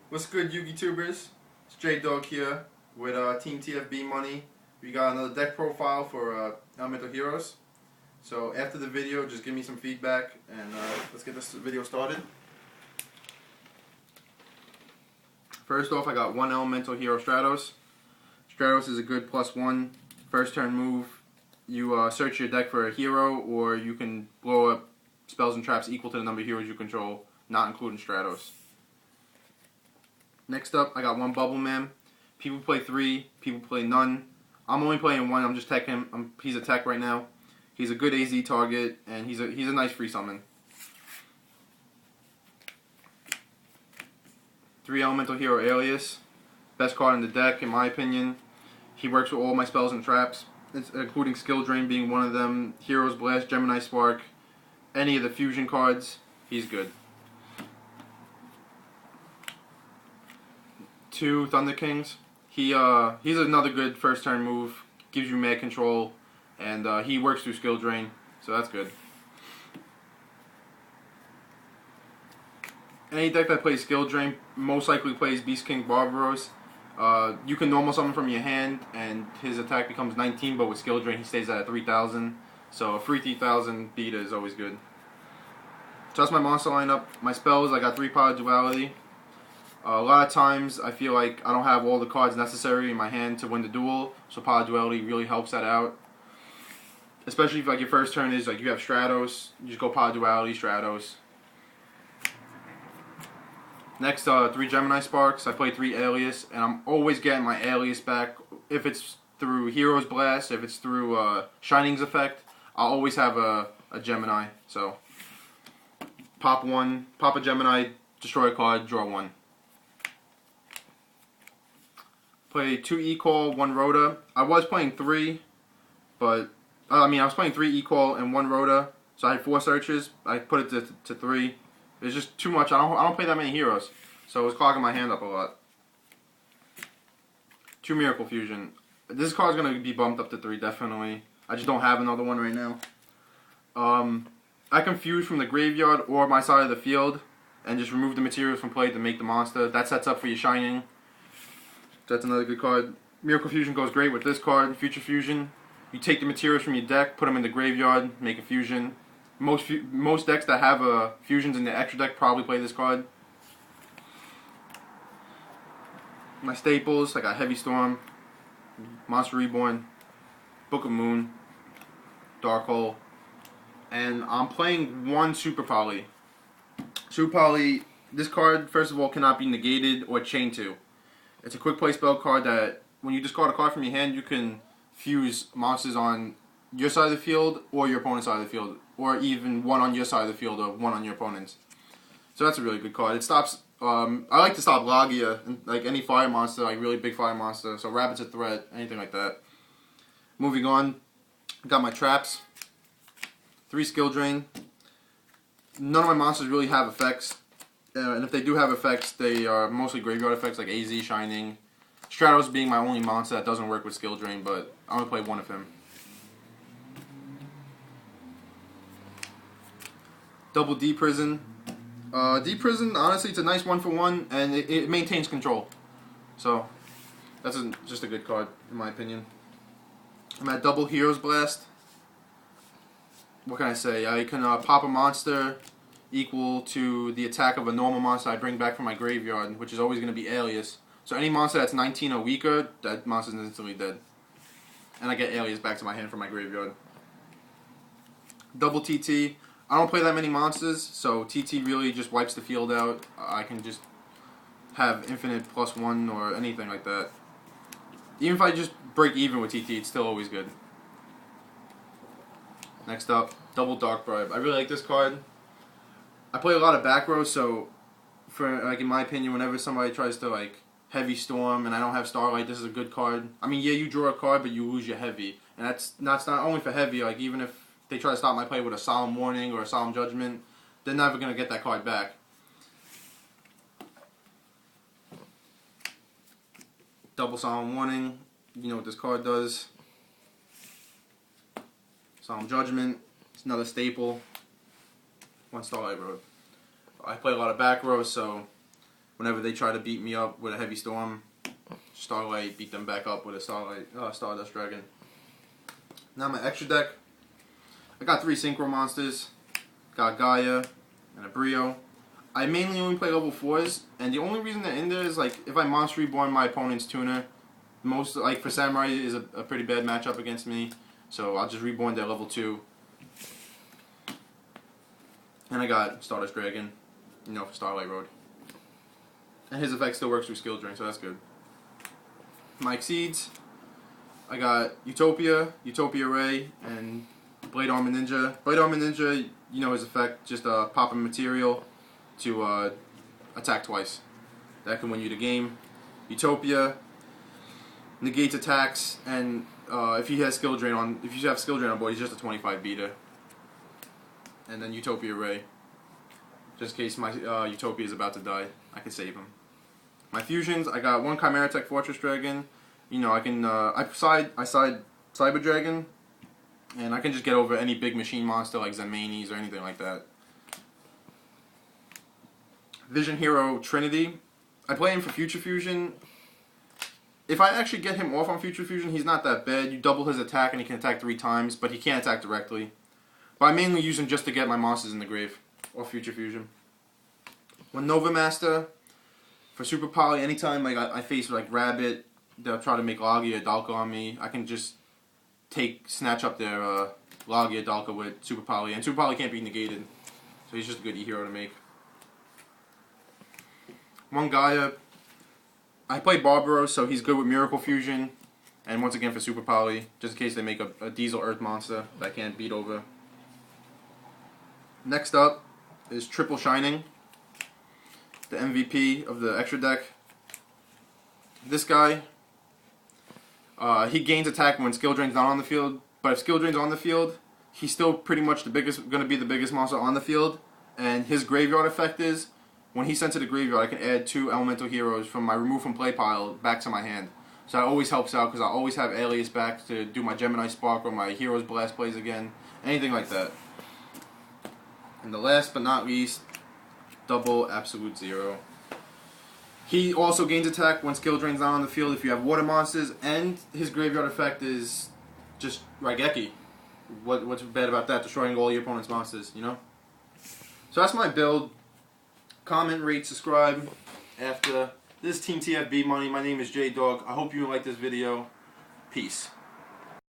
What's good, Yugi Tubers? It's J Dog here with Team TFB Money. We got another deck profile for Elemental Heroes. So after the video, just give me some feedback and let's get this video started. First off, I got one Elemental Hero Stratos. Stratos is a good +1 first turn move. You search your deck for a hero, or you can blow up spells and traps equal to the number of heroes you control, not including Stratos. Next up, I got one Bubble Man. People play 3, people play none. I'm only playing 1. I'm just teching him. He's a tech right now. He's a good AZ target, and he's a nice free summon. 3 Elemental Hero Alias. Best card in the deck, in my opinion. He works with all my spells and traps, including Skill Drain being one of them, Hero's Blast, Gemini Spark, any of the fusion cards. He's good. 2 Thunder Kings. He's another good first turn move. Gives you mad control, and he works through Skill Drain, so that's good. Any deck that plays Skill Drain most likely plays Beast King Barbaros. You can normal summon from your hand, and his attack becomes 19, but with Skill Drain he stays at 3,000. So a free 3,000 beta is always good. So that's my monster lineup. My spells, I got 3 Power Duality. A lot of times I feel like I don't have all the cards necessary in my hand to win the duel, so Power Duality really helps that out. Especially if like your first turn is like you have Stratos, you just go Power Duality, Stratos. Next, 3 Gemini Sparks. I play 3 Alias, and I'm always getting my Alias back. If it's through Hero's Blast, if it's through Shining's Effect, I'll always have a Gemini. So, pop 1, pop a Gemini, destroy a card, draw 1. Play 2 E-Call, 1 Rhoda. I was playing 3, but I was playing 3 E-Call and 1 Rhoda, so I had 4 searches. I put it to 3. It's just too much. I don't play that many heroes, so it was clogging my hand up a lot. 2 Miracle Fusion. This card's gonna be bumped up to 3 definitely. I just don't have another one right now. I can fuse from the graveyard or my side of the field, and just remove the materials from play to make the monster. That sets up for your Shining. That's another good card. Miracle Fusion goes great with this card. Future Fusion. You take the materials from your deck, put them in the graveyard, make a fusion. Most decks that have fusions in the extra deck probably play this card. My staples, I got Heavy Storm, Monster Reborn, Book of Moon, Dark Hole, and I'm playing 1 Super Poly. Super Poly, this card, first of all, cannot be negated or chained to. It's a quick play spell card that when you discard a card from your hand, you can fuse monsters on your side of the field or your opponent's side of the field, or even 1 on your side of the field or 1 on your opponent's. So that's a really good card. It stops. I like to stop Logia, like any fire monster, like really big fire monster. So Rabbit's a threat, anything like that. Moving on, got my traps. 3 Skill Drain. None of my monsters really have effects. And if they do have effects, they are mostly graveyard effects like AZ, Shining. Stratos being my only monster that doesn't work with Skill Drain, but I'm going to play 1 of him. Double D Prison. D Prison, honestly, it's a nice 1-for-1, and it maintains control. So, that's just a good card, in my opinion. I'm at double Hero's Blast. What can I say? I can pop a monster equal to the attack of a normal monster I bring back from my graveyard, which is always going to be Alias. So any monster that's 19 or weaker, that monster is instantly dead. And I get Alias back to my hand from my graveyard. Double TT. I don't play that many monsters, so TT really just wipes the field out. I can just have infinite +1 or anything like that. Even if I just break even with TT, it's still always good. Next up, Double Dark Bribe. I really like this card. I play a lot of back row, so for like in my opinion, whenever somebody tries to like Heavy Storm and I don't have Starlight, this is a good card. I mean, yeah, you draw a card, but you lose your Heavy, and that's not only for Heavy. Like even if they try to stop my play with a Solemn Warning or a Solemn Judgment, they're never gonna get that card back. Double Solemn Warning. You know what this card does. Solemn Judgment. It's another staple. 1 Starlight Road. I play a lot of back row, so whenever they try to beat me up with a heavy storm. Starlight, beat them back up with a Stardust Dragon. Now my extra deck, I got 3 Synchro monsters. Got Gaia and a Brio. I mainly only play level 4s, and the only reason they're in there is like if I Monster Reborn my opponent's tuner, most like for Samurai is a pretty bad matchup against me, so I'll just Reborn their level 2. And I got Stardust Dragon, you know, for Starlight Road. And his effect still works through Skill Drain, so that's good. My Exceeds, I got Utopia, Utopia Ray, and Blade Armor Ninja. Blade Armor Ninja, you know his effect, just pop a material to attack twice. That can win you the game. Utopia negates attacks, and if he has Skill Drain on, if you have Skill Drain on board, he's just a 25 beater. And then Utopia Ray, just in case my Utopia is about to die, I can save him. My fusions, I got 1 Chimera Tech Fortress Dragon. You know, I can I side Cyber Dragon, and I can just get over any big machine monster like Zenmaines or anything like that. Vision Hero Trinity, I play him for Future Fusion. If I actually get him off on Future Fusion, he's not that bad. You double his attack and he can attack 3 times, but he can't attack directly. But I mainly use him just to get my monsters in the grave, or Future Fusion. When Nova Master, for Super Poly, anytime like I face like Rabbit, they'll try to make Logia or Dalka on me, I can just snatch up their Logia Dalka with Super Poly, and Super Poly can't be negated, so he's just a good E-hero to make. 1 Gaia, I play Barbaros, so he's good with Miracle Fusion, and once again for Super Poly, just in case they make a Diesel Earth monster that I can't beat over. Next up is Triple Shining, the MVP of the extra deck. This guy, he gains attack when Skill Drain's not on the field, but if Skill Drain's on the field, he's still pretty much going to be the biggest monster on the field, and his graveyard effect is, when he's sent to the graveyard, I can add 2 elemental heroes from my remove from play pile back to my hand. So that always helps out, because I always have Alias back to do my Gemini Spark or my Heroes Blast plays again, anything like that. And the last but not least, double Absolute Zero. He also gains attack when Skill Drain's not on the field if you have water monsters, and his graveyard effect is just Raigeki. What's bad about that? Destroying all your opponent's monsters, you know? So that's my build. Comment, rate, subscribe. After this Team TFB money, my name is J Dog. I hope you liked this video. Peace.